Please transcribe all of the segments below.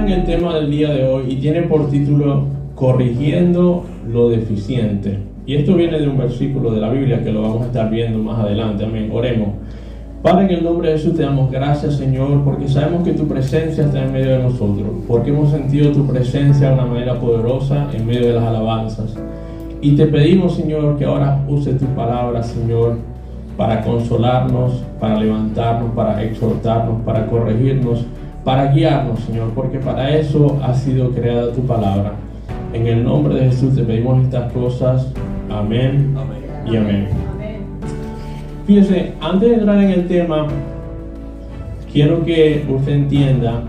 en el tema del día de hoy y tiene por título Corrigiendo lo deficiente. Y esto viene de un versículo de la Biblia que lo vamos a estar viendo más adelante. Amén. Oremos. Padre, en el nombre de Jesús te damos gracias, Señor, porque sabemos que tu presencia está en medio de nosotros, porque hemos sentido tu presencia de una manera poderosa en medio de las alabanzas. Y te pedimos, Señor, que ahora use tu palabra, Señor, para consolarnos, para levantarnos, para exhortarnos, para corregirnos, para guiarnos, Señor, porque para eso ha sido creada tu palabra. En el nombre de Jesús te pedimos estas cosas. Amén, amén y amén. Fíjese, antes de entrar en el tema, quiero que usted entienda,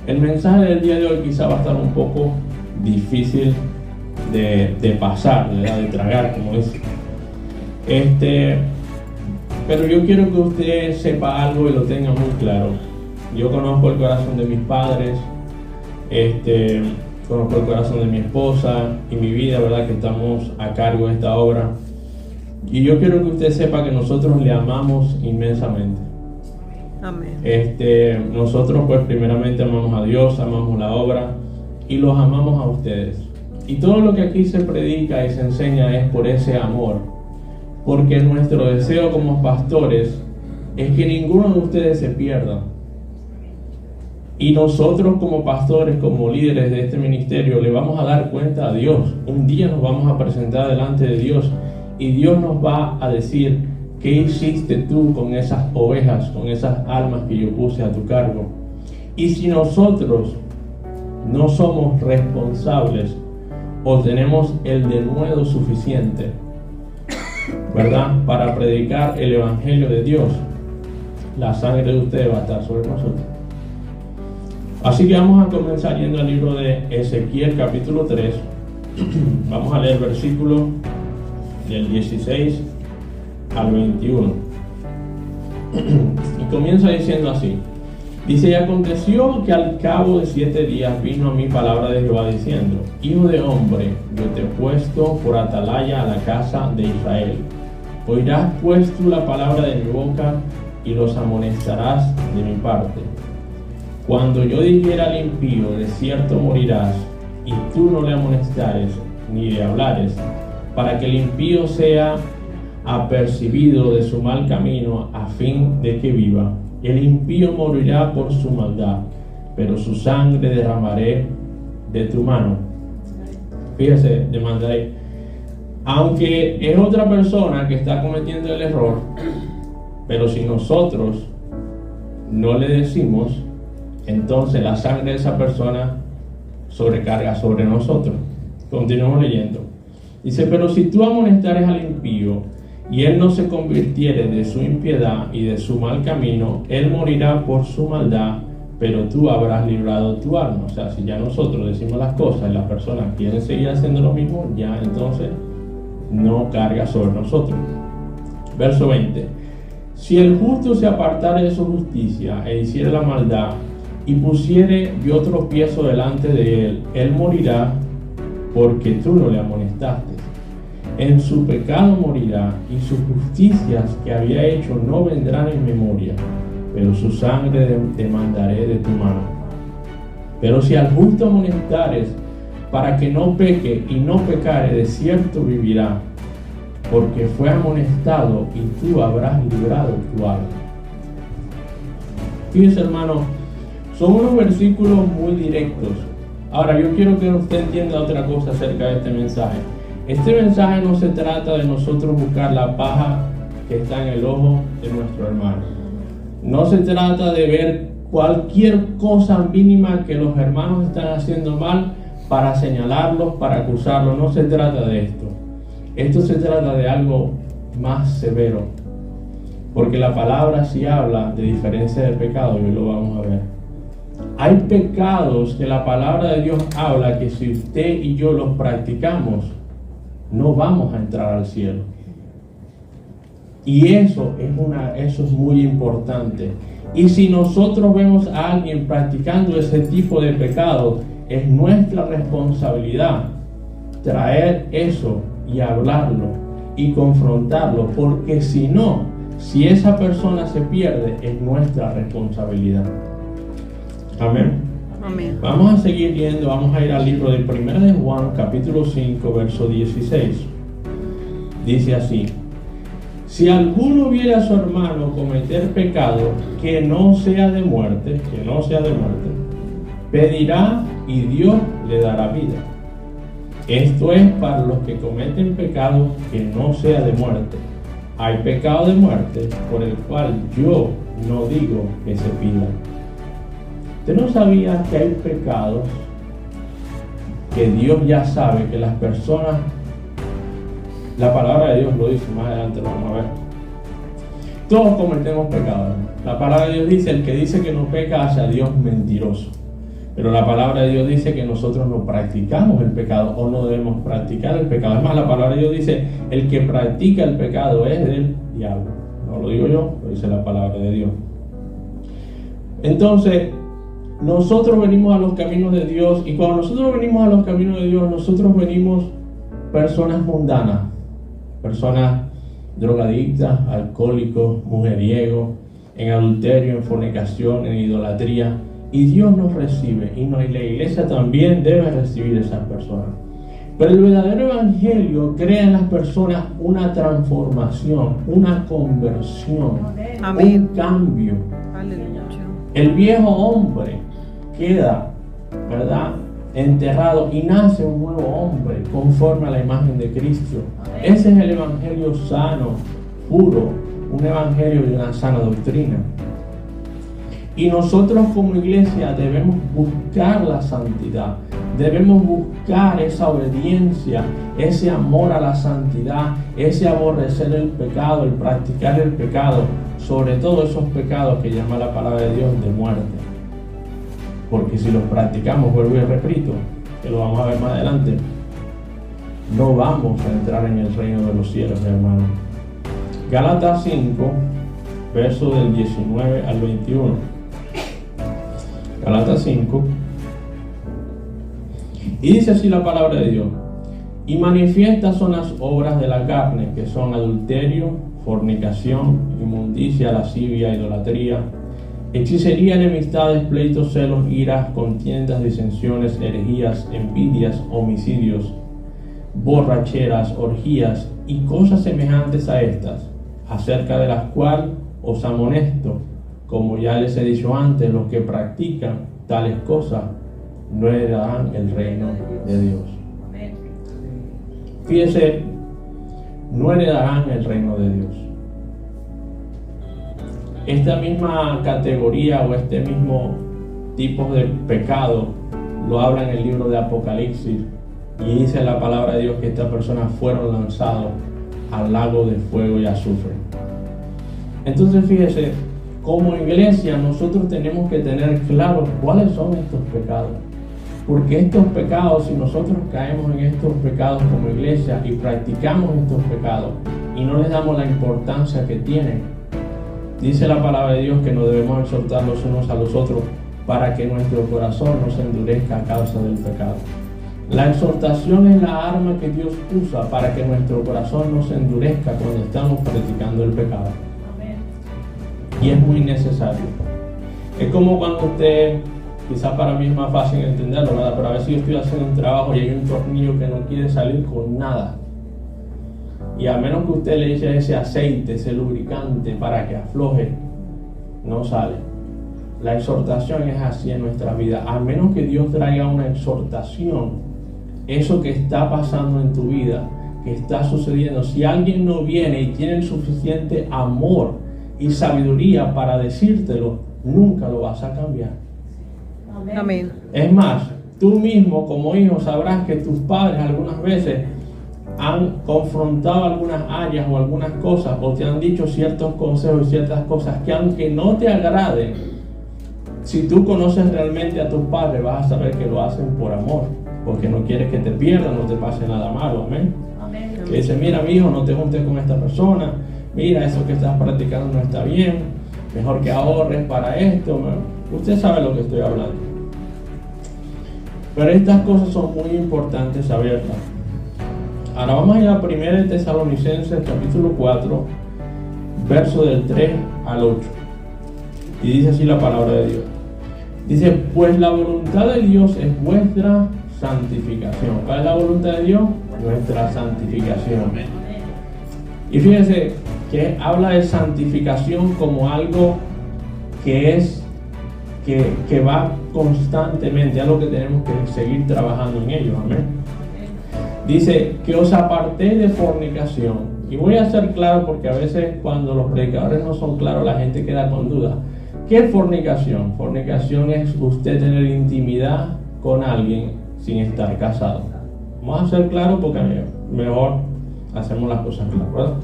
el mensaje del día de hoy quizá va a estar un poco difícil de pasar, de tragar, como dice. Pero yo quiero que usted sepa algo y lo tenga muy claro. Yo conozco el corazón de mis padres, conozco el corazón de mi esposa y mi vida, ¿verdad? Que estamos a cargo de esta obra. Y yo quiero que usted sepa que nosotros le amamos inmensamente. Amén. Nosotros pues primeramente amamos a Dios, amamos la obra y los amamos a ustedes. Y todo lo que aquí se predica y se enseña es por ese amor. Porque nuestro deseo como pastores es que ninguno de ustedes se pierda. Y nosotros como pastores, como líderes de este ministerio, le vamos a dar cuenta a Dios. Un día nos vamos a presentar delante de Dios y Dios nos va a decir: ¿qué hiciste tú con esas ovejas, con esas almas que yo puse a tu cargo? Y si nosotros no somos responsables o tenemos el denuedo suficiente, ¿verdad?, para predicar el evangelio de Dios, la sangre de ustedes va a estar sobre nosotros. Así que vamos a comenzar yendo al libro de Ezequiel capítulo 3. Vamos a leer el versículo del 16 al 21. Y comienza diciendo así. Dice: y aconteció que al cabo de 7 días vino a mí palabra de Jehová diciendo: Hijo de hombre, yo te he puesto por atalaya a la casa de Israel. Oirás pues tú la palabra de mi boca y los amonestarás de mi parte. Cuando yo dijera al impío: de cierto morirás, y tú no le amonestares ni le hablares, para que el impío sea apercibido de su mal camino, a fin de que viva. El impío morirá por su maldad, pero su sangre derramaré de tu mano. Fíjese, demandaré. Aunque es otra persona que está cometiendo el error, pero si nosotros no le decimos, entonces la sangre de esa persona sobrecarga sobre nosotros. Continuamos leyendo. Dice: pero si tú amonestares al impío y él no se convirtiere de su impiedad y de su mal camino, él morirá por su maldad, pero tú habrás librado tu alma. O sea, si ya nosotros decimos las cosas y las personas quieren seguir haciendo lo mismo, ya entonces no carga sobre nosotros. Verso 20. Si el justo se apartare de su justicia e hiciere la maldad, y pusiere yo tropiezo delante de él, él morirá, porque tú no le amonestaste. En su pecado morirá, y sus justicias que había hecho no vendrán en memoria, pero su sangre demandaré de tu mano. Pero si al justo amonestares, para que no peque y no pecare, de cierto vivirá, porque fue amonestado, y tú habrás librado tu alma. Fíjense, hermano, son unos versículos muy directos. Ahora, yo quiero que usted entienda otra cosa acerca de este mensaje. Este mensaje no se trata de nosotros buscar la paja que está en el ojo de nuestro hermano. No se trata de ver cualquier cosa mínima que los hermanos están haciendo mal para señalarlos, para acusarlos. No se trata de esto. Esto se trata de algo más severo. Porque la palabra sí habla de diferencia de pecado, y lo vamos a ver. Hay pecados que la palabra de Dios habla que si usted y yo los practicamos, no vamos a entrar al cielo. Y eso es muy importante. Y si nosotros vemos a alguien practicando ese tipo de pecado, es nuestra responsabilidad traer eso y hablarlo y confrontarlo, porque si no, si esa persona se pierde, es nuestra responsabilidad. Amén. Amén. Vamos a seguir leyendo, vamos a ir al libro de 1 de Juan, capítulo 5, verso 16. Dice así: si alguno viere a su hermano cometer pecado que no sea de muerte, pedirá y Dios le dará vida. Esto es para los que cometen pecado que no sea de muerte. Hay pecado de muerte por el cual yo no digo que se pida. ¿Usted no sabía que hay pecados que Dios ya sabe que las personas, la palabra de Dios lo dice, más adelante lo vamos a ver? Todos cometemos pecados. La palabra de Dios dice: el que dice que no peca hace a Dios mentiroso. Pero la palabra de Dios dice que nosotros no practicamos el pecado o no debemos practicar el pecado. Es más, la palabra de Dios dice: el que practica el pecado es del diablo. No lo digo yo, lo dice la palabra de Dios. Entonces, nosotros venimos a los caminos de Dios, y cuando nosotros venimos a los caminos de Dios, nosotros venimos personas mundanas, personas drogadictas, alcohólicos, mujeriegos, en adulterio, en fornicación, en idolatría. Y Dios nos recibe, y la iglesia también debe recibir a esas personas. Pero el verdadero evangelio crea en las personas una transformación, una conversión, Amén. un cambio. Aleluya. El viejo hombre queda, ¿verdad?, enterrado, y nace un nuevo hombre conforme a la imagen de Cristo. Ese es el evangelio sano, puro, un evangelio de una sana doctrina. Y nosotros como iglesia debemos buscar la santidad, debemos buscar esa obediencia, ese amor a la santidad, ese aborrecer el pecado, el practicar el pecado, sobre todo esos pecados que llama la palabra de Dios de muerte. Porque si los practicamos, vuelvo y repito, que lo vamos a ver más adelante, no vamos a entrar en el reino de los cielos, hermano. Gálatas 5, verso del 19 al 21. Gálatas 5, y dice así la palabra de Dios: y manifiestas son las obras de la carne, que son adulterio, fornicación, inmundicia, lascivia, idolatría, hechicería, enemistades, pleitos, celos, iras, contiendas, disensiones, herejías, envidias, homicidios, borracheras, orgías y cosas semejantes a estas, acerca de las cuales os amonesto, como ya les he dicho antes, los que practican tales cosas no heredarán el reino de Dios. Fíjese, no heredarán el reino de Dios. Esta misma categoría o este mismo tipo de pecado lo habla en el libro de Apocalipsis, y dice la palabra de Dios que estas personas fueron lanzados al lago de fuego y azufre. Entonces fíjese, como iglesia nosotros tenemos que tener claro cuáles son estos pecados, porque estos pecados, si nosotros caemos en estos pecados como iglesia y practicamos estos pecados y no les damos la importancia que tienen, dice la palabra de Dios que nos debemos exhortar los unos a los otros para que nuestro corazón no se endurezca a causa del pecado. La exhortación es la arma que Dios usa para que nuestro corazón no se endurezca cuando estamos practicando el pecado. Y es muy necesario. Es como cuando usted, quizás para mí es más fácil entenderlo, ¿verdad? Pero a veces yo estoy haciendo un trabajo y hay un tornillo que no quiere salir con nada. Y a menos que usted le eche ese aceite, ese lubricante para que afloje, no sale. La exhortación es así en nuestra vida. A menos que Dios traiga una exhortación, eso que está pasando en tu vida, que está sucediendo, si alguien no viene y tiene el suficiente amor y sabiduría para decírtelo, nunca lo vas a cambiar. Amén. Es más, tú mismo como hijo sabrás que tus padres algunas veces han confrontado algunas áreas o algunas cosas, o te han dicho ciertos consejos y ciertas cosas que, aunque no te agraden, si tú conoces realmente a tus padres, vas a saber que lo hacen por amor, porque no quieres que te pierdas, no te pase nada malo. Amén. Amén. Que dice: mira, mi hijo, no te juntes con esta persona, mira, eso que estás practicando no está bien, mejor que ahorres para esto. Usted sabe lo que estoy hablando. Pero estas cosas son muy importantes saberlas. Ahora vamos a ir a 1 Tesalonicenses capítulo 4, verso del 3 al 8. Y dice así la palabra de Dios: Dice, pues la voluntad de Dios es vuestra santificación. ¿Cuál es la voluntad de Dios? Nuestra santificación. Y fíjense que habla de santificación como algo que es que va constantemente, algo que tenemos que seguir trabajando en ello. Amén. Dice que os apartéis de fornicación. Y voy a ser claro porque a veces cuando los predicadores no son claros la gente queda con dudas. ¿Qué es fornicación? Fornicación es usted tener intimidad con alguien sin estar casado. Vamos a ser claros porque mejor hacemos las cosas claras, ¿verdad?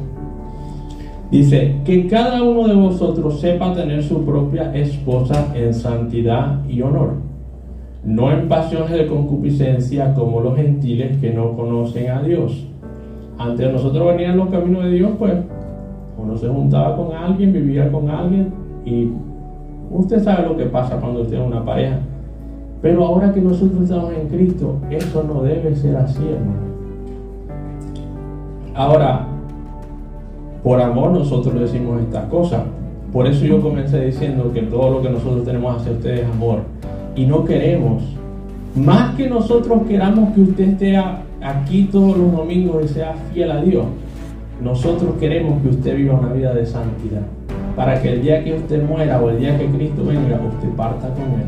Dice que cada uno de vosotros sepa tener su propia esposa en santidad y honor, no en pasiones de concupiscencia como los gentiles que no conocen a Dios. Antes de nosotros venir en los caminos de Dios, pues uno se juntaba con alguien, vivía con alguien y usted sabe lo que pasa cuando usted es una pareja. Pero ahora que nosotros estamos en Cristo, eso no debe ser así, hermano. Ahora, por amor nosotros decimos estas cosas. Por eso yo comencé diciendo que todo lo que nosotros tenemos hacia ustedes es amor. Y no queremos, más que nosotros queramos que usted esté aquí todos los domingos y sea fiel a Dios, nosotros queremos que usted viva una vida de santidad, para que el día que usted muera o el día que Cristo venga, usted parta con Él.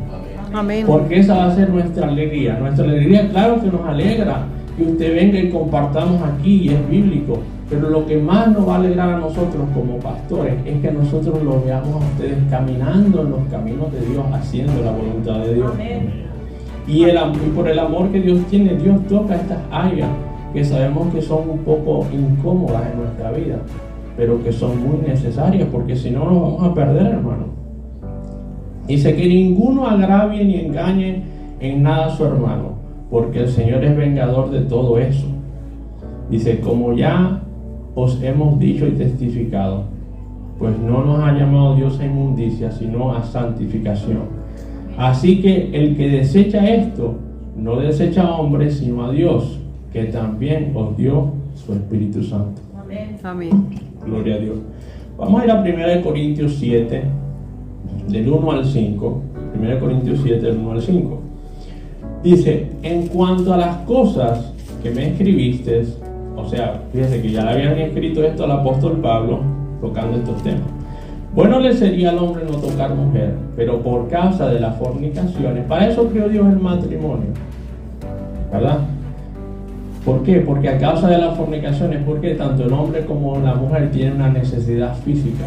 Amén. Porque esa va a ser nuestra alegría. Nuestra alegría, claro que nos alegra que usted venga y compartamos aquí, y es bíblico. Pero lo que más nos va a alegrar a nosotros como pastores es que nosotros lo veamos a ustedes caminando en los caminos de Dios, haciendo la voluntad de Dios. Amén. Y por el amor que Dios tiene, Dios toca estas áreas que sabemos que son un poco incómodas en nuestra vida, pero que son muy necesarias, porque si no nos vamos a perder, hermano. Dice que ninguno agravie ni engañe en nada a su hermano, porque el Señor es vengador de todo eso. Dice, como ya os hemos dicho y testificado, pues no nos ha llamado Dios a inmundicia, sino a santificación. Así que el que desecha esto, no desecha a hombres, sino a Dios, que también os dio su Espíritu Santo. Amén. Amén. Gloria a Dios. Vamos a ir a 1 Corintios 7, del 1 al 5. 1 Corintios 7, del 1 al 5. Dice, en cuanto a las cosas que me escribiste, o sea, fíjese que ya le habían escrito esto al apóstol Pablo, tocando estos temas. Bueno le sería al hombre no tocar mujer, pero por causa de las fornicaciones, para eso creó Dios el matrimonio, ¿verdad? ¿Por qué? Porque a causa de las fornicaciones, porque tanto el hombre como la mujer tienen una necesidad física.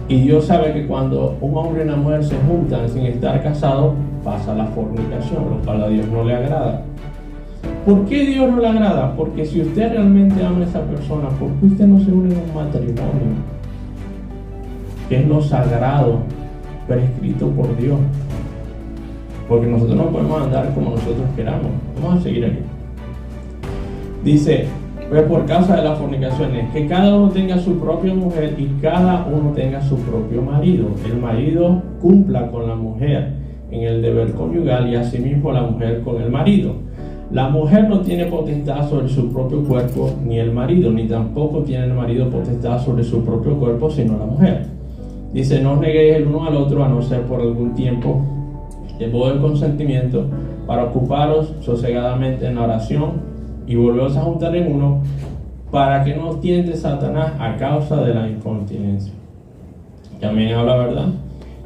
Y Dios sabe que cuando un hombre y una mujer se juntan sin estar casados, pasa la fornicación, lo cual a Dios no le agrada. ¿Por qué Dios no le agrada? Porque si usted realmente ama a esa persona, ¿por qué usted no se une en un matrimonio? Que es lo sagrado, prescrito por Dios. Porque nosotros no podemos andar como nosotros queramos. Vamos a seguir aquí. Dice, pues por causa de las fornicaciones, que cada uno tenga su propia mujer y cada uno tenga su propio marido. El marido cumpla con la mujer en el deber conyugal y asimismo la mujer con el marido. La mujer no tiene potestad sobre su propio cuerpo, ni el marido, ni tampoco tiene el marido potestad sobre su propio cuerpo, sino la mujer. Dice, no os neguéis el uno al otro, a no ser por algún tiempo, en modo de consentimiento, para ocuparos sosegadamente en la oración y volveros a juntar en uno, para que no os tiente Satanás a causa de la incontinencia. También habla verdad,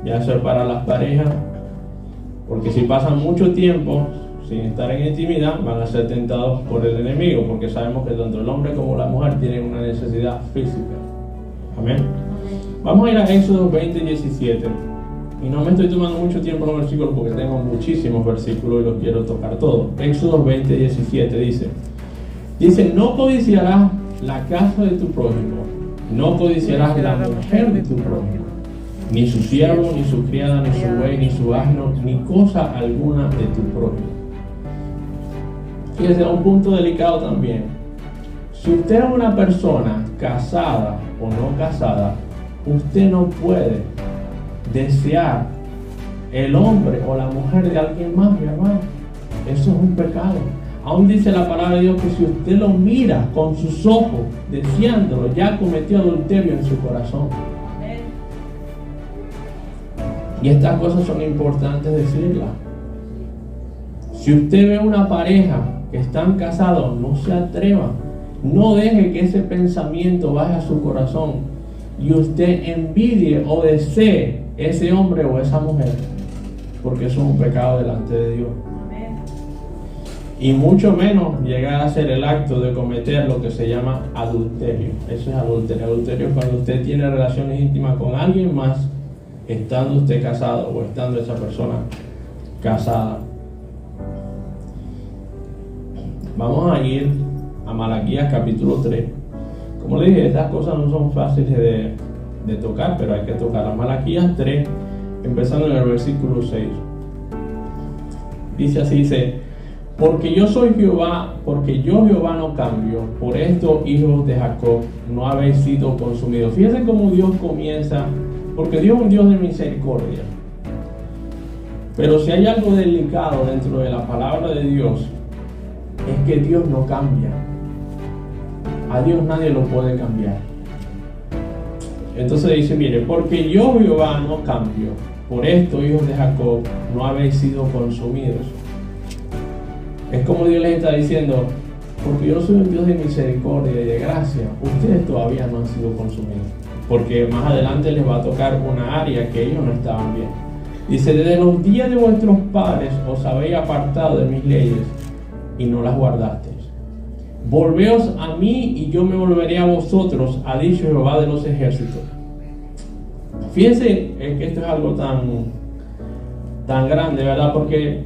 ya eso es para las parejas, porque si pasan mucho tiempo sin estar en intimidad, van a ser tentados por el enemigo, porque sabemos que tanto el hombre como la mujer tienen una necesidad física. Amén. Vamos a ir a Éxodo 20:17. Y no me estoy tomando mucho tiempo en los versículos porque tengo muchísimos versículos y los quiero tocar todos. Éxodo 20:17 dice, no codiciarás la casa de tu prójimo, no codiciarás la mujer de tu prójimo, ni su siervo, ni su criada, ni su buey, ni su asno, ni cosa alguna de tu prójimo. Fíjese, un punto delicado también. Si usted es una persona casada o no casada, usted no puede desear el hombre o la mujer de alguien más, mi hermano. Eso es un pecado. Aún dice la palabra de Dios que si usted lo mira con sus ojos deseándolo, ya cometió adulterio en su corazón. Y estas cosas son importantes decirlas. Si usted ve una pareja que están casados, no se atreva. No deje que ese pensamiento baje a su corazón y usted envidie o desee ese hombre o esa mujer, porque eso es un pecado delante de Dios. Y mucho menos llegar a hacer el acto de cometer lo que se llama adulterio. Eso es adulterio. Adulterio es cuando usted tiene relaciones íntimas con alguien más, estando usted casado o estando esa persona casada. Vamos a ir a Malaquías capítulo 3. Como le dije, estas cosas no son fáciles de tocar, pero hay que tocarlas. Malaquías 3, empezando en el versículo 6. Dice así, porque yo soy Jehová, porque yo Jehová no cambio, por esto, hijos de Jacob, no habéis sido consumidos. Fíjense cómo Dios comienza, porque Dios es un Dios de misericordia. Pero si hay algo delicado dentro de la palabra de Dios, es que Dios no cambia. A Dios nadie lo puede cambiar. Entonces dice, mire, porque yo Jehová no cambio, por esto, hijos de Jacob, no habéis sido consumidos. Es como Dios les está diciendo, porque yo soy un Dios de misericordia y de gracia, ustedes todavía no han sido consumidos. Porque más adelante les va a tocar una área que ellos no estaban bien. Dice, desde los días de vuestros padres os habéis apartado de mis leyes y no las guardasteis. Volveos a mí y yo me volveré a vosotros, ha dicho Jehová de los ejércitos. Fíjense que esto es algo tan grande, ¿verdad? Porque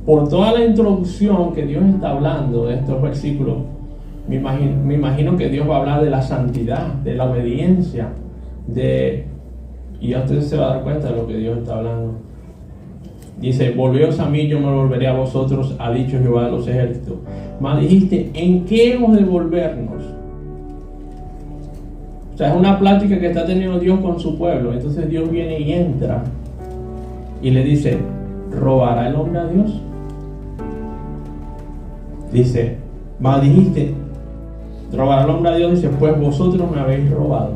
por toda la introducción que Dios está hablando de estos versículos, me imagino que Dios va a hablar de la santidad, de la obediencia, y ya usted se va a dar cuenta de lo que Dios está hablando. Dice, volveos a mí, yo me volveré a vosotros, ha dicho Jehová de los ejércitos. Mas dijiste, ¿en qué hemos de volvernos? O sea, es una plática que está teniendo Dios con su pueblo. Entonces Dios viene y entra y le dice, ¿robará el hombre a Dios? Dice, mas dijiste, ¿robará el hombre a Dios? Dice, pues vosotros me habéis robado.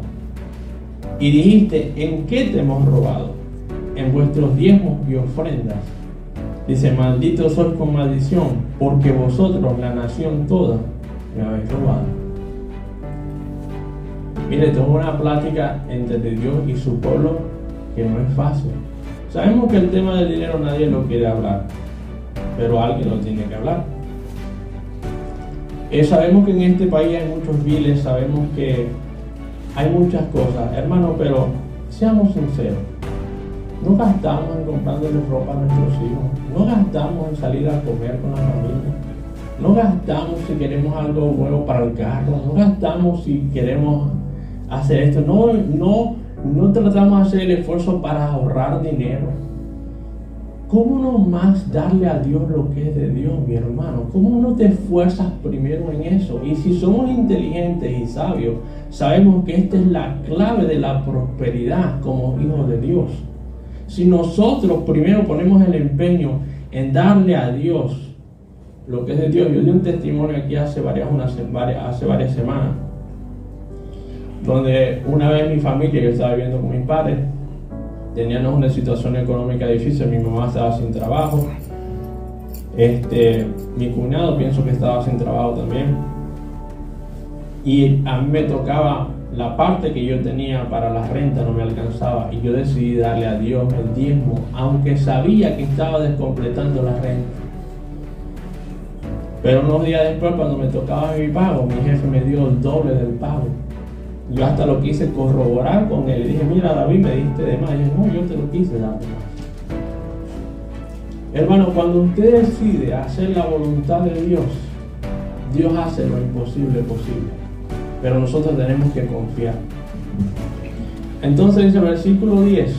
Y dijiste, ¿en qué te hemos robado? En vuestros diezmos y ofrendas. Dice, maldito sois con maldición, porque vosotros, la nación toda, me habéis robado. Mire, esto es una plática entre Dios y su pueblo que no es fácil. Sabemos que el tema del dinero nadie lo quiere hablar, pero alguien lo tiene que hablar. Sabemos que en este país hay muchos biles, sabemos que hay muchas cosas, hermano, pero seamos sinceros. No gastamos en comprarle ropa a nuestros hijos, no gastamos en salir a comer con la familia, no gastamos si queremos algo nuevo para el carro, no gastamos si queremos hacer esto, no tratamos de hacer el esfuerzo para ahorrar dinero. ¿Cómo no más darle a Dios lo que es de Dios, mi hermano? ¿Cómo no te esfuerzas primero en eso? Y si somos inteligentes y sabios, sabemos que esta es la clave de la prosperidad como hijos de Dios. Si nosotros primero ponemos el empeño en darle a Dios lo que es de Dios. Yo di un testimonio aquí hace varias semanas, donde una vez mi familia, yo estaba viviendo con mis padres, teníamos una situación económica difícil, mi mamá estaba sin trabajo, mi cuñado pienso que estaba sin trabajo también, y a mí me tocaba la parte que yo tenía para la renta, no me alcanzaba, y yo decidí darle a Dios el diezmo, aunque sabía que estaba descompletando la renta. Pero unos días después, cuando me tocaba mi pago, mi jefe me dio el doble del pago. Yo hasta lo quise corroborar con él. Le dije, mira, David, me diste de más. Y dije, no, yo te lo quise dar de más. Hermano, cuando usted decide hacer la voluntad de Dios, Dios hace lo imposible posible. Pero nosotros tenemos que confiar. Entonces dice el versículo 10,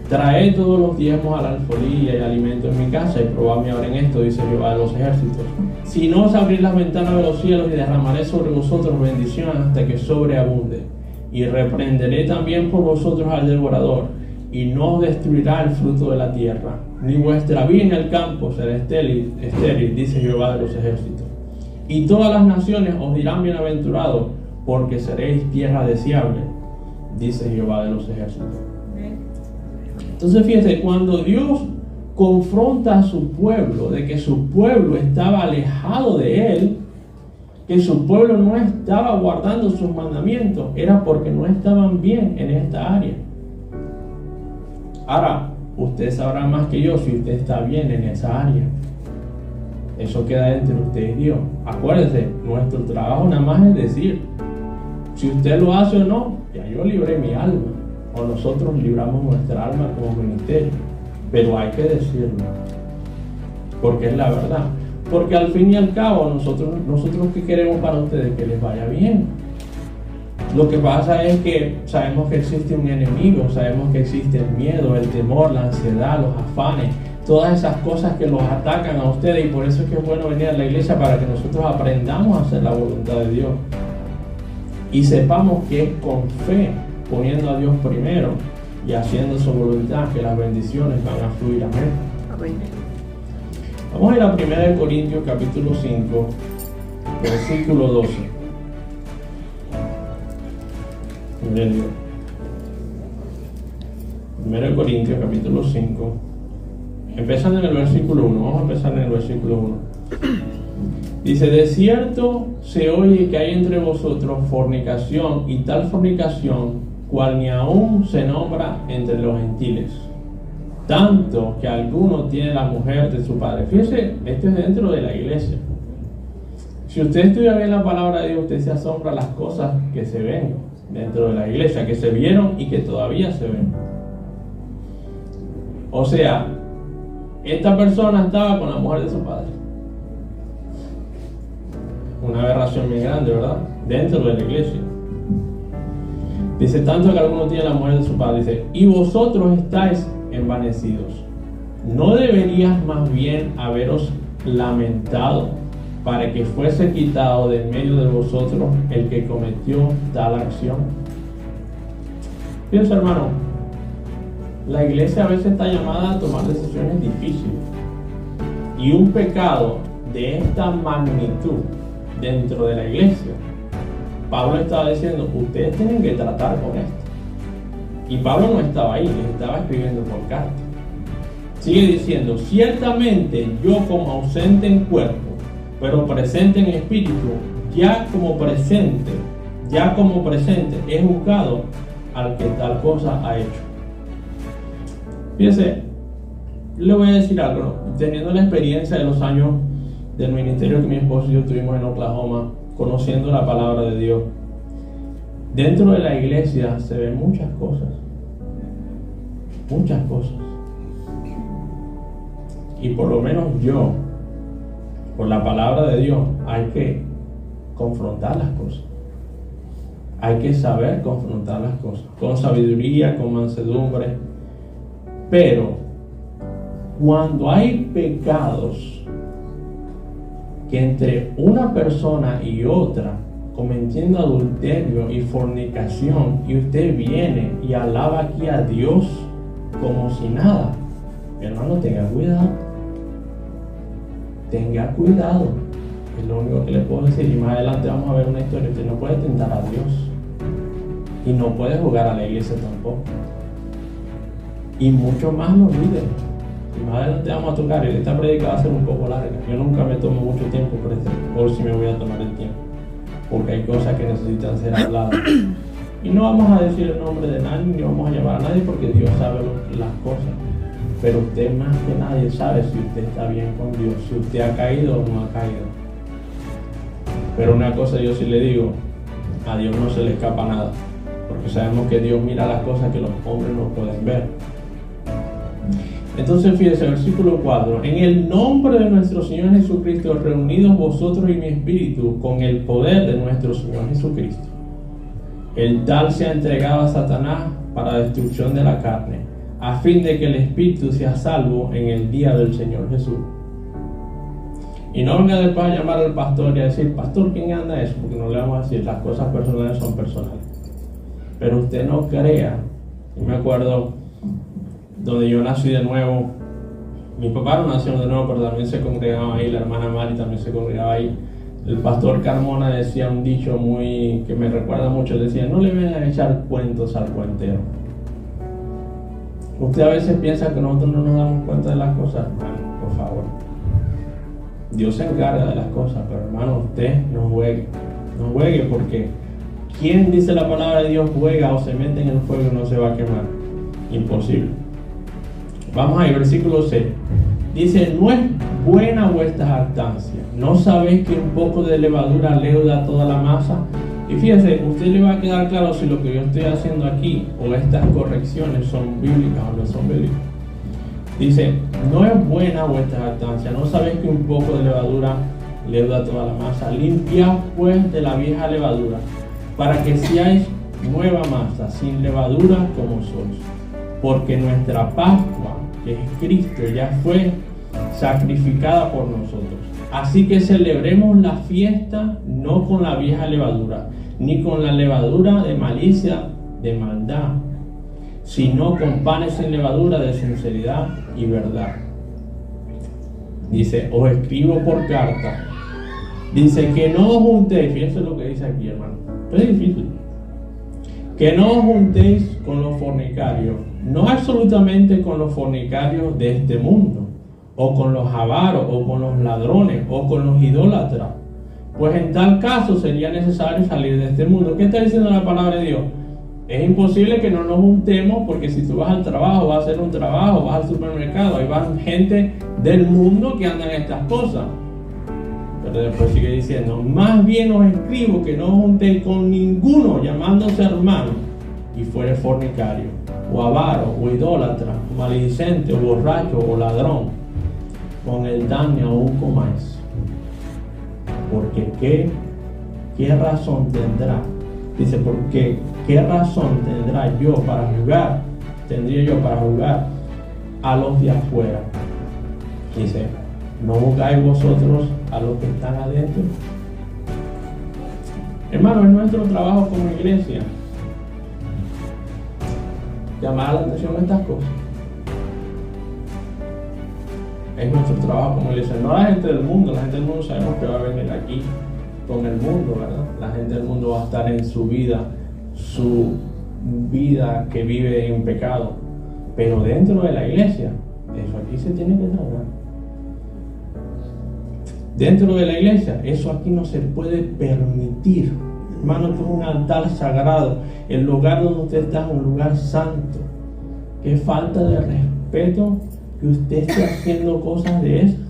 traed todos los diezmos a la alfolía y alimento en mi casa y probadme ahora en esto, dice Jehová de los ejércitos. Si no, os abriré las ventanas de los cielos y derramaré sobre vosotros bendición hasta que sobreabunde. Y reprenderé también por vosotros al devorador, y no os destruirá el fruto de la tierra, ni vuestra vida en el campo será estéril, dice Jehová de los ejércitos. Y todas las naciones os dirán bienaventurados, porque seréis tierra deseable, dice Jehová de los ejércitos. Entonces fíjese, cuando Dios confronta a su pueblo de que su pueblo estaba alejado de Él, que su pueblo no estaba guardando sus mandamientos, era porque no estaban bien en esta área. Ahora, usted sabrá más que yo si usted está bien en esa área. Eso queda entre usted y Dios. Acuérdese, nuestro trabajo nada más es decir, si usted lo hace o no, ya yo libré mi alma, o nosotros libramos nuestra alma como ministerio. Pero hay que decirlo, porque es la verdad. Porque al fin y al cabo, nosotros ¿qué queremos para ustedes? Que les vaya bien. Lo que pasa es que sabemos que existe un enemigo, sabemos que existe el miedo, el temor, la ansiedad, los afanes, todas esas cosas que los atacan a ustedes, y por eso es que es bueno venir a la iglesia, para que nosotros aprendamos a hacer la voluntad de Dios y sepamos que es con fe, poniendo a Dios primero y haciendo su voluntad, que las bendiciones van a fluir. Amén. Amén. Vamos a ir a 1 Corintios capítulo 5, versículo 12. Miren Dios. 1 Corintios capítulo 5, empezando en el versículo 1. Vamos a empezar en el versículo 1. Dice: de cierto se oye que hay entre vosotros fornicación, y tal fornicación cual ni aún se nombra entre los gentiles, tanto que alguno tiene la mujer de su padre. Fíjese, esto es dentro de la iglesia. Si usted estudia bien la palabra de Dios, usted se asombra las cosas que se ven dentro de la iglesia, que se vieron y que todavía se ven. O sea, esta persona estaba con la mujer de su padre. Una aberración muy grande, ¿verdad? Dentro de la iglesia. Dice, tanto que alguno tiene la mujer de su padre. Dice, y vosotros estáis envanecidos. ¿No deberías más bien haberos lamentado para que fuese quitado de en medio de vosotros el que cometió tal acción? Fíjense, hermano, la iglesia a veces está llamada a tomar decisiones difíciles, y un pecado de esta magnitud dentro de la iglesia, Pablo estaba diciendo, ustedes tienen que tratar con esto. Y Pablo no estaba ahí, les estaba escribiendo por carta. Sigue diciendo, ciertamente yo como ausente en cuerpo, pero presente en espíritu, ya como presente he juzgado al que tal cosa ha hecho. Fíjese, le voy a decir algo, teniendo la experiencia de los años del ministerio que mi esposo y yo tuvimos en Oklahoma, conociendo la palabra de Dios, dentro de la iglesia se ven muchas cosas, y por lo menos yo, por la palabra de Dios, hay que confrontar las cosas, hay que saber confrontar las cosas, con sabiduría, con mansedumbre. Pero cuando hay pecados que entre una persona y otra, cometiendo adulterio y fornicación, y usted viene y alaba aquí a Dios como si nada, mi hermano, tenga cuidado, es lo único que le puedo decir. Y más adelante vamos a ver una historia. Usted no puede tentar a Dios y no puede jugar a la iglesia tampoco, y mucho más los líderes. Y más adelante vamos a tocar, y esta predica va a ser un poco larga. Yo nunca me tomo mucho tiempo, por si me voy a tomar el tiempo, porque hay cosas que necesitan ser habladas. Y no vamos a decir el nombre de nadie, ni vamos a llamar a nadie, porque Dios sabe las cosas. Pero usted más que nadie sabe si usted está bien con Dios, si usted ha caído o no ha caído. Pero una cosa yo sí le digo, a Dios no se le escapa nada, porque sabemos que Dios mira las cosas que los hombres no pueden ver. Entonces fíjese, versículo 4: en el nombre de nuestro Señor Jesucristo, reunidos vosotros y mi espíritu con el poder de nuestro Señor Jesucristo, el tal se ha entregado a Satanás para destrucción de la carne, a fin de que el espíritu sea salvo en el día del Señor Jesús. Y no venga después a llamar al pastor y a decir, pastor, ¿quién anda eso? Porque no le vamos a decir, las cosas personales son personales. Pero usted no crea. Yo me acuerdo, donde yo nací de nuevo, mi papá no nació de nuevo, pero también se congregaba ahí, la hermana Mari también se congregaba ahí. El pastor Carmona decía un dicho que me recuerda mucho, decía, no le vengan a echar cuentos al cuentero. Usted a veces piensa que nosotros no nos damos cuenta de las cosas. Hermano, por favor. Dios se encarga de las cosas, pero hermano, usted no juegue. No juegue, porque ¿quién dice la palabra de Dios juega o se mete en el fuego y no se va a quemar? Imposible. Vamos ahí, versículo 6. Dice: no es buena vuestra jactancia. ¿No sabéis que un poco de levadura leuda toda la masa? Y fíjese, usted le va a quedar claro si lo que yo estoy haciendo aquí o estas correcciones son bíblicas o no son bíblicas. Dice: no es buena vuestra jactancia. ¿No sabéis que un poco de levadura leuda toda la masa? Limpiad pues de la vieja levadura, para que seáis nueva masa, sin levadura como sois. Porque nuestra Pascua, que es Cristo, ya fue sacrificada por nosotros. Así que celebremos la fiesta no con la vieja levadura, ni con la levadura de malicia, de maldad, sino con panes sin levadura de sinceridad y verdad. Dice: os escribo por carta. Dice que no os juntéis. Fíjense lo que dice aquí, hermano. Es difícil. Que no os juntéis con los fornicarios, no absolutamente con los fornicarios de este mundo, o con los avaros, o con los ladrones, o con los idólatras, pues en tal caso sería necesario salir de este mundo. ¿Qué está diciendo la palabra de Dios? Es imposible que no nos juntemos, porque si tú vas al trabajo, vas a hacer un trabajo, vas al supermercado, ahí van gente del mundo que andan en estas cosas. Pero después sigue diciendo: más bien os escribo que no os juntéis con ninguno llamándose hermano y fuere fornicario, o avaro, o idólatra, o maledicente, o borracho, o ladrón. Con el daño aún comáis. Porque ¿qué razón tendrá? Dice: porque ¿qué razón tendría yo para juzgar a los de afuera? Dice: ¿no juzgáis vosotros a los que están adentro? Hermano, es nuestro trabajo como iglesia llamar la atención a estas cosas. Es nuestro trabajo como iglesia, no la gente del mundo. La gente del mundo sabemos que va a venir aquí con el mundo, ¿verdad? La gente del mundo va a estar en su vida que vive en pecado. Pero dentro de la iglesia, eso aquí se tiene que tratar. Dentro de la iglesia, eso aquí no se puede permitir. Hermano, esto es un altar sagrado. El lugar donde usted está es un lugar santo. Qué falta de respeto que usted esté haciendo cosas de esas.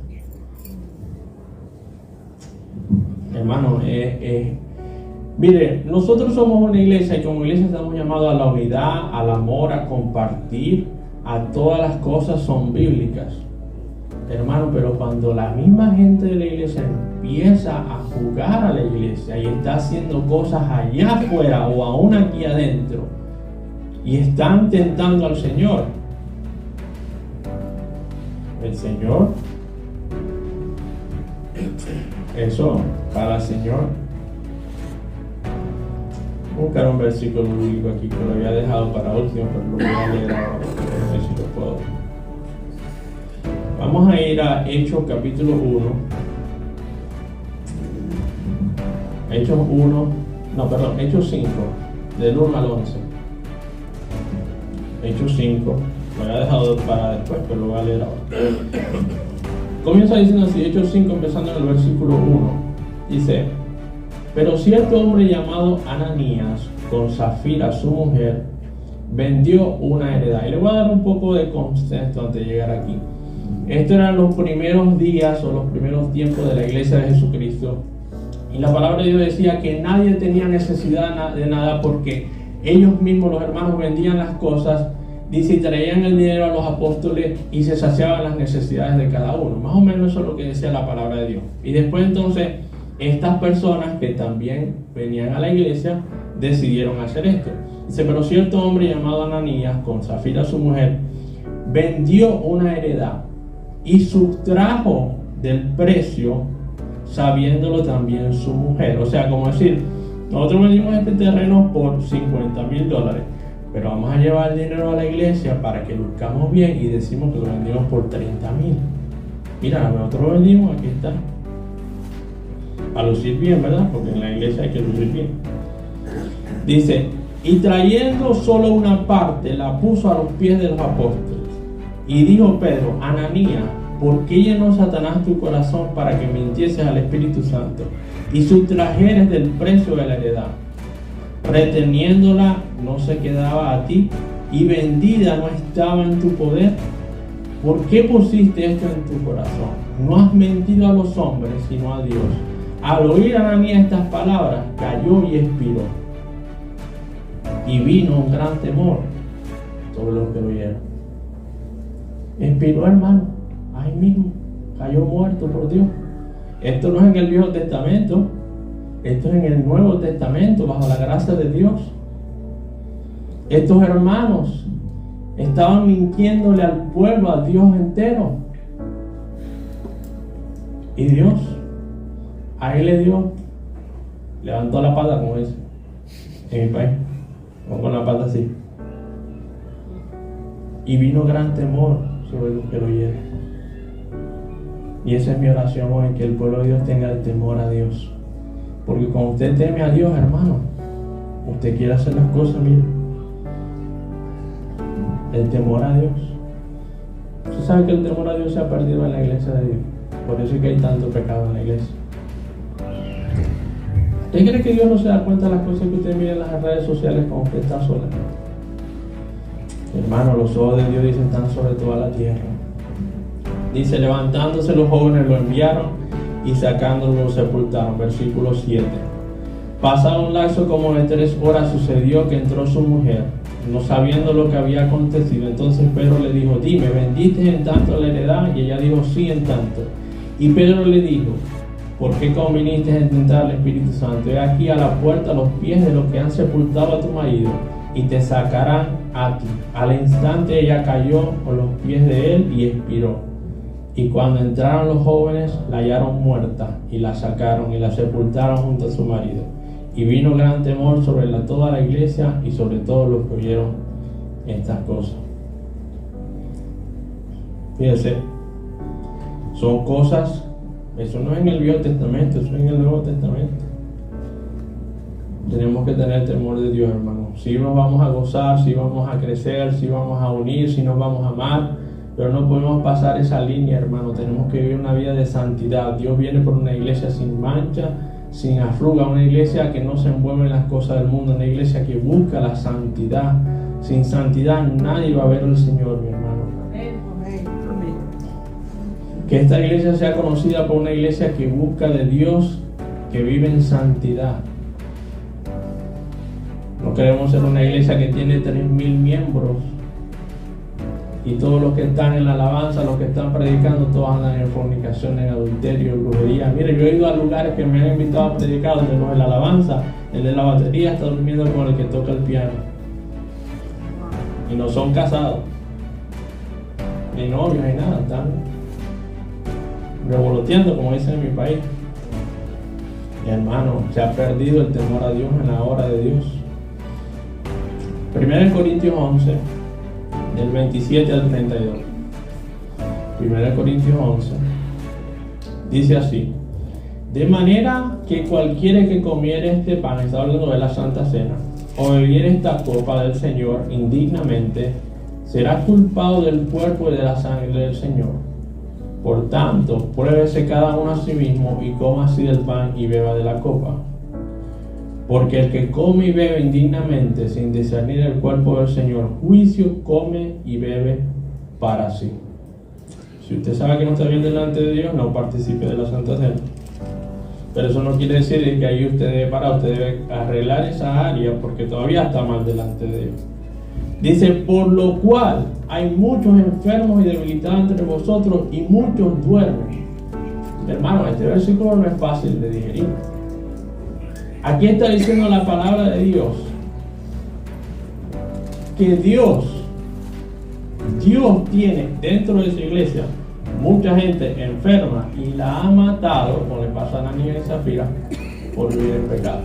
Hermano, mire, nosotros somos una iglesia y como iglesia estamos llamados a la unidad, al amor, a compartir. A todas las cosas son bíblicas. Hermano, pero cuando la misma gente de la iglesia empieza a jugar a la iglesia y está haciendo cosas allá afuera o aún aquí adentro y están tentando al Señor, el Señor, eso para el Señor. Buscar un versículo bíblico aquí que lo había dejado para último, pero lo voy a leer ahora, no sé si lo puedo. Vamos a ir a Hechos capítulo 1. Hechos 5, del 1 al 11. Hechos 5, lo había dejado para después, pero lo voy a leer ahora. Comienza diciendo así, Hechos 5, empezando en el versículo 1. Dice: pero cierto hombre llamado Ananías, con Zafira su mujer, vendió una heredad. Y le voy a dar un poco de contexto antes de llegar aquí. Estos eran los primeros días o los primeros tiempos de la iglesia de Jesucristo. Y la palabra de Dios decía que nadie tenía necesidad de nada, porque ellos mismos, los hermanos, vendían las cosas, dice, y traían el dinero a los apóstoles y se saciaban las necesidades de cada uno. Más o menos eso es lo que decía la palabra de Dios. Y después entonces, estas personas que también venían a la iglesia decidieron hacer esto. Dice: pero cierto hombre llamado Ananías, con Zafira su mujer, vendió una heredad y sustrajo del precio, sabiéndolo también su mujer. O sea, como decir, nosotros vendimos este terreno por $50,000, pero vamos a llevar el dinero a la iglesia para que luzcamos bien y decimos que lo vendimos por $30,000. Mira, nosotros lo vendimos, aquí está. A lucir bien, ¿verdad? Porque en la iglesia hay que lucir bien. Dice: Y trayendo solo una parte, la puso a los pies de los apóstoles. Y dijo Pedro: Ananías, ¿por qué llenó Satanás tu corazón para que mintieses al Espíritu Santo y sustrajeres del precio de la heredad? Reteniéndola no se quedaba a ti, y vendida no estaba en tu poder. ¿Por qué pusiste esto en tu corazón? No has mentido a los hombres, sino a Dios. Al oír Ananías estas palabras, cayó y expiró. Y vino un gran temor sobre los que lo oyeron. Expiró, hermano, ahí mismo, cayó muerto por Dios. Esto no es en el Viejo Testamento, esto es en el Nuevo Testamento, bajo la gracia de Dios. Estos hermanos estaban mintiéndole al pueblo, a Dios entero. Y Dios, a él le dio, levantó la pata, como dice en mi país, con la pata así. Y vino gran temor sobre los que lo oyeron. Y esa es mi oración hoy, que el pueblo de Dios tenga el temor a Dios. Porque cuando usted teme a Dios, hermano, usted quiere hacer las cosas, mire. El temor a Dios. Usted sabe que el temor a Dios se ha perdido en la iglesia de Dios. Por eso es que hay tanto pecado en la iglesia. ¿Usted cree que Dios no se da cuenta de las cosas que usted mira en las redes sociales cuando usted está sola? Hermano, los ojos de Dios dicen están sobre toda la tierra. Dice: levantándose los jóvenes lo enviaron y sacándolo lo sepultaron. Versículo 7. Pasado un lapso como de 3 horas, sucedió que entró su mujer, no sabiendo lo que había acontecido. Entonces Pedro le dijo: dime, ¿vendiste en tanto la heredad? Y ella dijo: sí, en tanto. Y Pedro le dijo: ¿por qué conviniste a tentar al Espíritu Santo? He aquí a la puerta los pies de los que han sepultado a tu marido, y te sacarán a ti. Al instante ella cayó por los pies de él y expiró. Y cuando entraron los jóvenes, la hallaron muerta, y la sacaron y la sepultaron junto a su marido. Y vino gran temor sobre toda la iglesia y sobre todos los que oyeron estas cosas. Fíjense, son cosas, eso no es en el Viejo Testamento, eso es en el Nuevo Testamento. Tenemos que tener temor de Dios, hermano. Si nos vamos a gozar, si vamos a crecer, si vamos a unir, si nos vamos a amar, pero no podemos pasar esa línea, hermano. Tenemos que vivir una vida de santidad. Dios viene por una iglesia sin mancha, sin arruga, una iglesia que no se envuelve en las cosas del mundo, una iglesia que busca la santidad. Sin santidad nadie va a ver al Señor, mi hermano. Amén. Que esta iglesia sea conocida por una iglesia que busca de Dios, que vive en santidad. No queremos ser una iglesia que tiene 3,000 miembros y todos los que están en la alabanza, los que están predicando, todos andan en fornicación, en adulterio, en brujería. Mire, yo he ido a lugares que me han invitado a predicar donde no es la alabanza, el de la batería está durmiendo con el que toca el piano. Y no son casados, ni novios, ni nada, están revoloteando, como dicen en mi país. Mi hermano, se ha perdido el temor a Dios en la hora de Dios. 1 Corintios 11, del 27 al 32. 1 Corintios 11 dice así: de manera que cualquiera que comiere este pan, está hablando de la Santa Cena, o bebiere esta copa del Señor indignamente, será culpado del cuerpo y de la sangre del Señor. Por tanto, pruébese cada uno a sí mismo y coma así del pan y beba de la copa. Porque el que come y bebe indignamente, sin discernir el cuerpo del Señor, juicio come y bebe para sí. Si usted sabe que no está bien delante de Dios, no participe de la Santa Cena. Pero eso no quiere decir que ahí usted debe arreglar esa área, porque todavía está mal delante de Dios. Dice: por lo cual hay muchos enfermos y debilitados entre vosotros, y muchos duermen. Hermano, este versículo no es fácil de digerir. Aquí está diciendo la palabra de Dios que Dios tiene dentro de su iglesia mucha gente enferma y la ha matado, como le pasa a Ananías y Zafira, por vivir en pecado.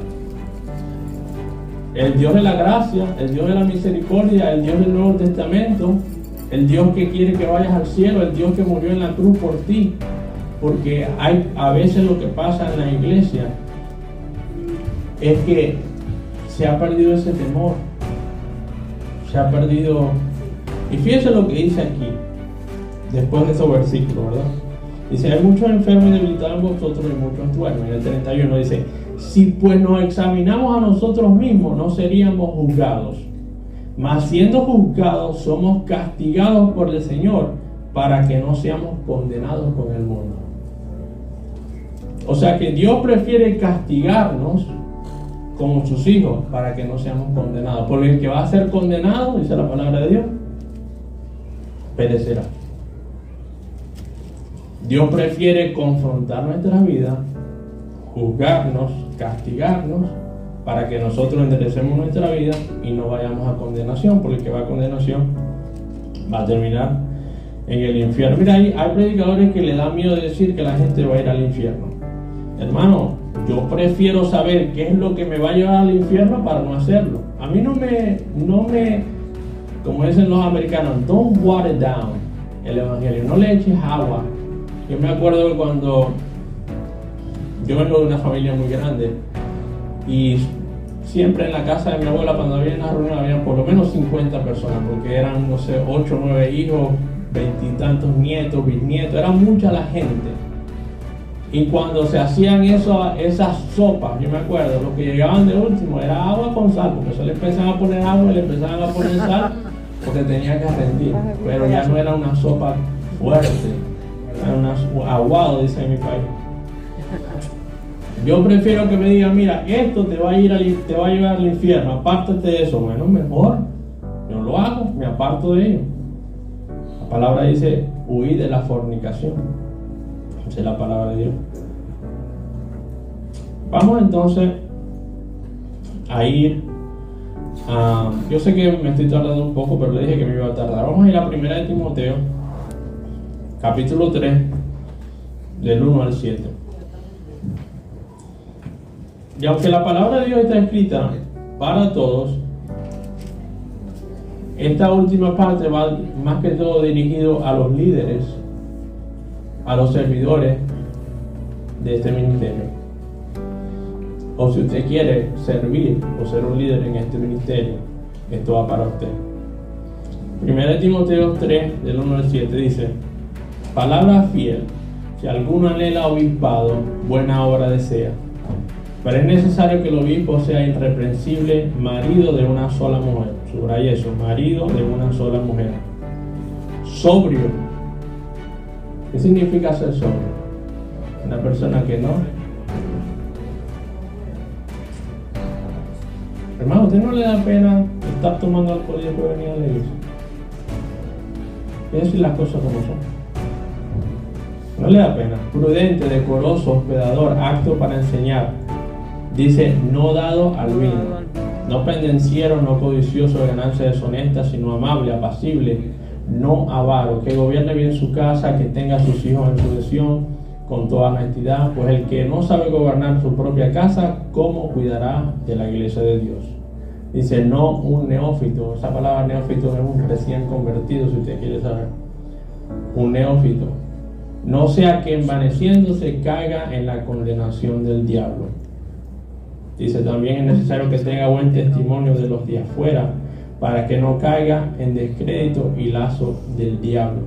El Dios de la gracia, el Dios de la misericordia, el Dios del Nuevo Testamento, el Dios que quiere que vayas al cielo, el Dios que murió en la cruz por ti. Porque a veces lo que pasa en la iglesia es que se ha perdido ese temor. Se ha perdido. Y fíjense lo que dice aquí, después de esos versículos, ¿verdad? Dice, hay muchos enfermos y debilitados en vosotros y muchos duermen. En el 31 dice, si pues nos examinamos a nosotros mismos, no seríamos juzgados. Mas siendo juzgados, somos castigados por el Señor, para que no seamos condenados con el mundo. O sea que Dios prefiere castigarnos como sus hijos, para que no seamos condenados. Porque el que va a ser condenado, dice la palabra de Dios, perecerá. Dios prefiere confrontar nuestra vida, juzgarnos, castigarnos, para que nosotros enderecemos nuestra vida y no vayamos a condenación, porque el que va a condenación va a terminar en el infierno. Mira, hay predicadores que le dan miedo de decir que la gente va a ir al infierno. Hermano, yo prefiero saber qué es lo que me va a llevar al infierno para no hacerlo. A mí no me, como dicen los americanos, don't water down el evangelio, no le eches agua. Yo me acuerdo que cuando yo vengo de una familia muy grande y siempre en la casa de mi abuela, cuando había una reunión, había por lo menos 50 personas, porque eran, no sé, 8 o 9 hijos, 20 y tantos nietos, bisnietos, era mucha la gente. Y cuando se hacían esas sopas, yo me acuerdo, lo que llegaban de último era agua con sal, porque eso le empezaban a poner agua y le empezaban a poner sal, porque tenía que rendir. Pero ya no era una sopa fuerte, era un aguado, dice en mi país. Yo prefiero que me digan, mira, esto te va a llevar al infierno, apártate de eso. Bueno, mejor, yo lo hago, me aparto de ello. La palabra dice, huir de la fornicación. Esa es la palabra de Dios. Vamos entonces a ir a... Yo sé que me estoy tardando un poco, pero le dije que me iba a tardar. Vamos a ir a 1 de Timoteo, capítulo 3, del 1 al 7. Y aunque la palabra de Dios está escrita para todos, esta última parte va más que todo dirigido a los líderes, a los servidores de este ministerio. O si usted quiere servir o ser un líder en este ministerio, esto va para usted. 1 Timoteo 3, del 1 al 7 dice, palabra fiel, si alguno anhela obispado, buena obra desea. Pero es necesario que el obispo sea irreprensible, marido de una sola mujer. Subraya eso, marido de una sola mujer. Sobrio. ¿Qué significa ser sobrio? Una persona que no. Hermano, ¿a usted no le da pena estar tomando alcohol y después venir a la iglesia? Quiero decir las cosas como son. No le da pena. Prudente, decoroso, hospedador, apto para enseñar. Dice, no dado al vino, no pendenciero, no codicioso de ganancia deshonesta, sino amable, apacible, no avaro, que gobierne bien su casa, que tenga a sus hijos en sujeción con toda honestidad, pues el que no sabe gobernar su propia casa, ¿cómo cuidará de la iglesia de Dios? Dice, no un neófito. Esa palabra neófito es un recién convertido, si usted quiere saber. Un neófito. No sea que envaneciéndose caiga en la condenación del diablo. Dice, también es necesario que tenga buen testimonio de los de afuera, para que no caiga en descrédito y lazo del diablo.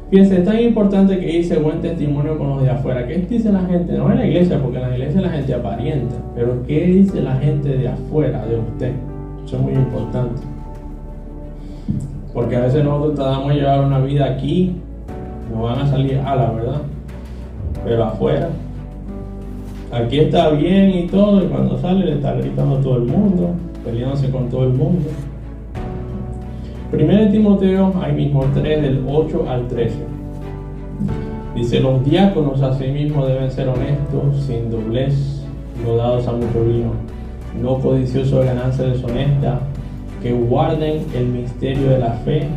Fíjense, es tan importante que dice buen testimonio con los de afuera. ¿Qué dice la gente? No en la iglesia, porque en la iglesia la gente aparenta. Pero ¿qué dice la gente de afuera, de usted? Eso es muy importante. Porque a veces nosotros tratamos de llevar una vida aquí, nos van a salir alas, ¿verdad? Pero afuera, aquí está bien y todo, y cuando sale le está gritando a todo el mundo, peleándose con todo el mundo. 1 Timoteo, ahí mismo 3, del 8 al 13. Dice, los diáconos asimismo deben ser honestos, sin doblez, no dados a mucho vino, no codiciosos de ganancia deshonesta, que guarden el misterio de la fe,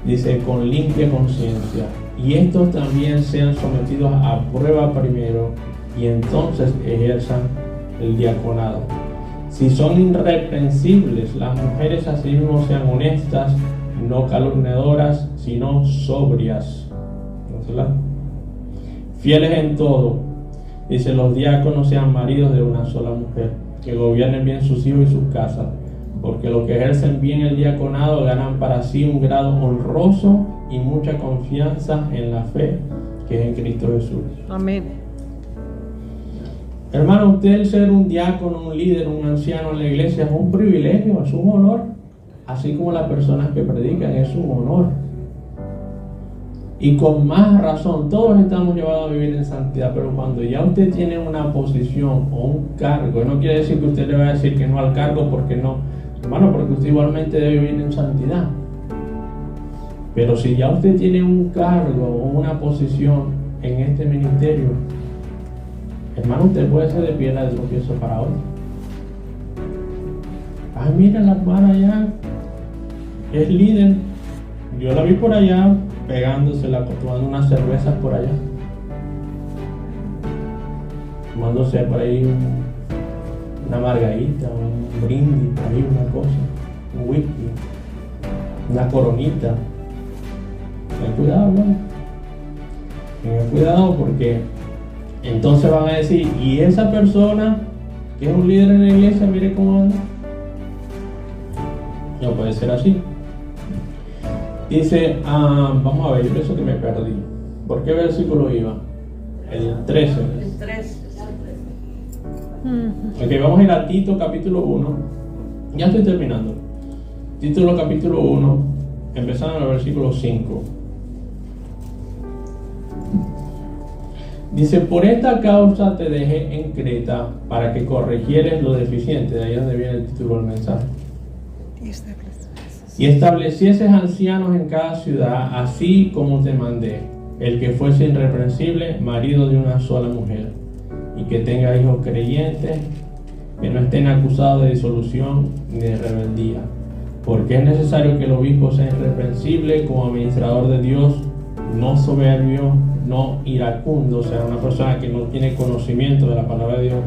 dice, con limpia conciencia, y estos también sean sometidos a prueba primero, y entonces ejerzan el diaconado. Si son irreprensibles, las mujeres asimismo sean honestas, no calumniadoras, sino sobrias, fieles en todo. Dice, los diáconos sean maridos de una sola mujer, que gobiernen bien sus hijos y sus casas, porque los que ejercen bien el diaconado ganan para sí un grado honroso y mucha confianza en la fe que es en Cristo Jesús. Amén. Hermano, usted el ser un diácono, un líder, un anciano en la iglesia es un privilegio, es un honor, así como las personas que predican es un honor. Y con más razón, todos estamos llamados a vivir en santidad, pero cuando ya usted tiene una posición o un cargo, no quiere decir que usted le va a decir que no al cargo porque no, hermano, porque usted igualmente debe vivir en santidad. Pero si ya usted tiene un cargo o una posición en este ministerio, hermano, usted puede ser de piedra de tropiezo para otro. Ay, mira, la hermana allá es líder. Yo la vi por allá pegándosela, tomando unas cervezas por allá, tomándose por ahí una margarita, un brindis, por ahí una cosa, un whisky, una coronita. Ten cuidado, hermano. Ten cuidado, porque entonces van a decir, y esa persona que es un líder en la iglesia, mire cómo anda. No puede ser así. Dice, vamos a ver, yo pienso que me perdí. ¿Por qué versículo iba? El 13. El 3. Ok, vamos a ir a Tito capítulo 1. Ya estoy terminando. Tito capítulo 1, empezando en el versículo 5. Dice, por esta causa te dejé en Creta para que corrigieres lo deficiente. De ahí es donde viene el título del mensaje. Y establecieses ancianos en cada ciudad, así como te mandé, el que fuese irreprensible, marido de una sola mujer, y que tenga hijos creyentes, que no estén acusados de disolución ni de rebeldía, porque es necesario que el obispo sea irreprensible como administrador de Dios, no soberbio, no iracundo, o sea, una persona que no tiene conocimiento de la palabra de Dios,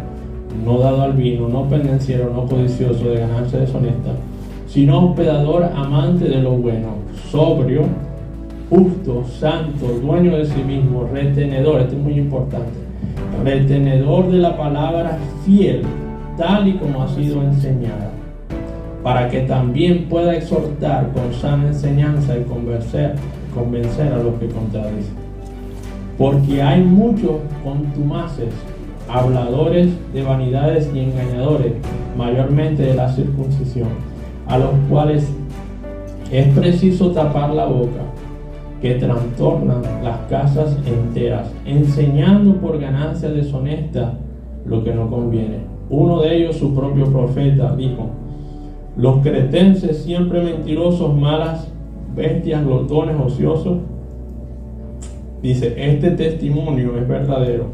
no dado al vino, no pendenciero, no codicioso de ganancia deshonesta, sino hospedador, amante de lo bueno, sobrio, justo, santo, dueño de sí mismo, retenedor, esto es muy importante, retenedor de la palabra, fiel, tal y como ha sido enseñada, para que también pueda exhortar con sana enseñanza y convencer a los que contradicen. Porque hay muchos contumaces, habladores de vanidades y engañadores, mayormente de la circuncisión, a los cuales es preciso tapar la boca, que trastornan las casas enteras, enseñando por ganancia deshonesta lo que no conviene. Uno de ellos, su propio profeta, dijo: los cretenses siempre mentirosos, malas bestias, glotones, ociosos. Dice, este testimonio es verdadero.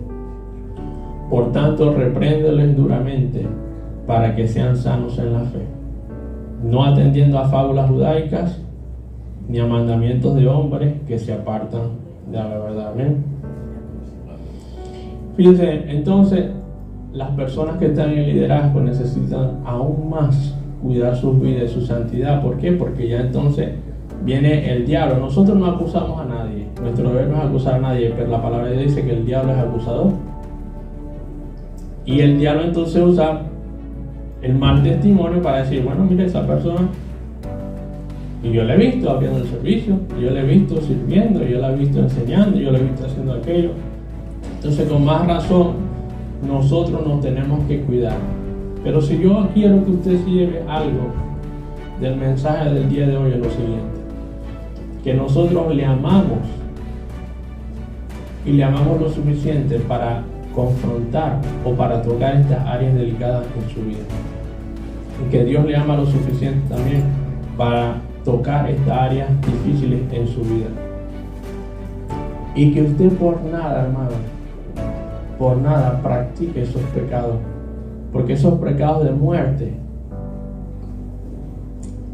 Por tanto, repréndeles duramente para que sean sanos en la fe, no atendiendo a fábulas judaicas ni a mandamientos de hombres que se apartan de la verdad. Amén. Fíjense, entonces, las personas que están en liderazgo necesitan aún más cuidar sus vidas y su santidad. ¿Por qué? Porque ya entonces viene el diablo. Nosotros no acusamos a nadie, nuestro deber no es acusar a nadie, pero la palabra de Dios dice que el diablo es acusador. Y el diablo entonces usa el mal testimonio para decir, bueno, mire, esa persona, y yo la he visto abriendo el servicio, yo la he visto sirviendo, yo la he visto enseñando, yo la he visto haciendo aquello. Entonces, con más razón, nosotros nos tenemos que cuidar. Pero si yo quiero que usted se lleve algo del mensaje del día de hoy, es lo siguiente: que nosotros le amamos, y le amamos lo suficiente para confrontar o para tocar estas áreas delicadas en su vida, y que Dios le ama lo suficiente también para tocar estas áreas difíciles en su vida, y que usted por nada, hermano, por nada practique esos pecados, porque esos pecados de muerte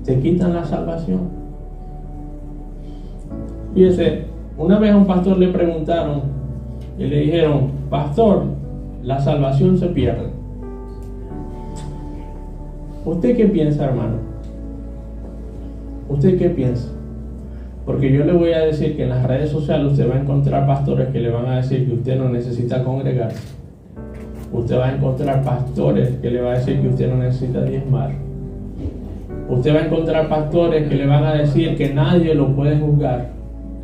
te quitan la salvación. Fíjese, una vez a un pastor le preguntaron y le dijeron: pastor, la salvación se pierde. ¿Usted qué piensa, hermano? ¿Usted qué piensa? Porque yo le voy a decir que en las redes sociales usted va a encontrar pastores que le van a decir que usted no necesita congregarse. Usted va a encontrar pastores que le va a decir que usted no necesita diezmar. Usted va a encontrar pastores que le van a decir que nadie lo puede juzgar,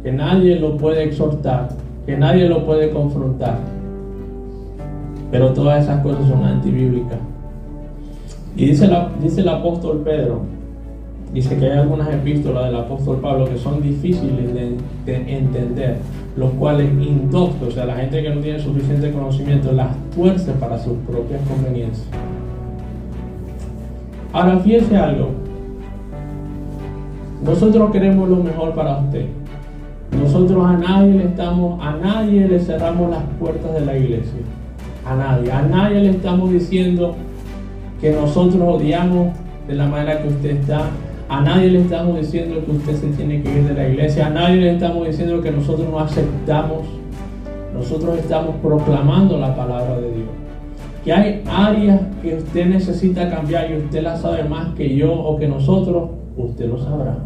que nadie lo puede exhortar, que nadie lo puede confrontar. Pero todas esas cosas son antibíblicas. Y dice el apóstol Pedro, dice que hay algunas epístolas del apóstol Pablo que son difíciles de entender, los cuales indoctos, o sea, la gente que no tiene suficiente conocimiento, las tuerce para sus propias conveniencias. Ahora, fíjese algo. Nosotros queremos lo mejor para usted. Nosotros a nadie le cerramos las puertas de la iglesia. A nadie le estamos diciendo que nosotros odiamos de la manera que usted está. A nadie le estamos diciendo que usted se tiene que ir de la iglesia. A nadie le estamos diciendo que nosotros no aceptamos. Nosotros estamos proclamando la palabra de Dios. Que hay áreas que usted necesita cambiar y usted las sabe más que yo o que nosotros, usted lo sabrá.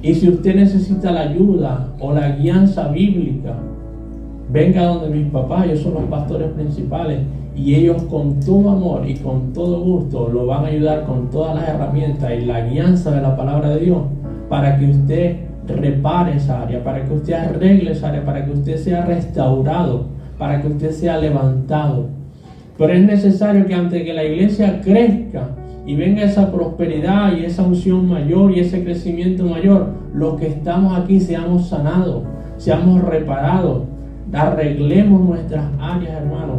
Y si usted necesita la ayuda o la guianza bíblica, venga donde mis papás, ellos son los pastores principales, y ellos con todo amor y con todo gusto lo van a ayudar con todas las herramientas y la guianza de la palabra de Dios para que usted repare esa área, para que usted arregle esa área, para que usted sea restaurado, para que usted sea levantado. Pero es necesario que antes que la iglesia crezca y venga esa prosperidad y esa unción mayor y ese crecimiento mayor, los que estamos aquí seamos sanados, seamos reparados, arreglemos nuestras áreas, hermanos.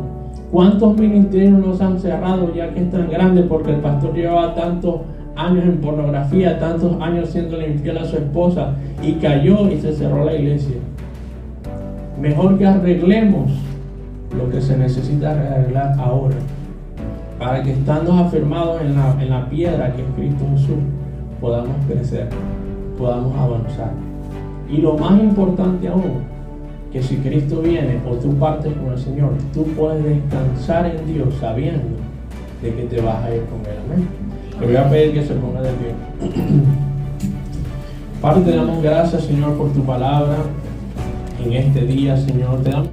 ¿Cuántos ministerios nos han cerrado ya que es tan grande porque el pastor llevaba tantos años en pornografía, tantos años siendo infiel a su esposa y cayó y se cerró la iglesia? Mejor que arreglemos lo que se necesita arreglar ahora, para que estando afirmados en la piedra que es Cristo Jesús, podamos crecer, podamos avanzar. Y lo más importante aún, que si Cristo viene o tú partes con el Señor, tú puedes descansar en Dios sabiendo de que te vas a ir con Él. Amén. Le voy a pedir que se ponga de pie. Padre, te damos gracias, Señor, por tu palabra en este día, Señor. Te damos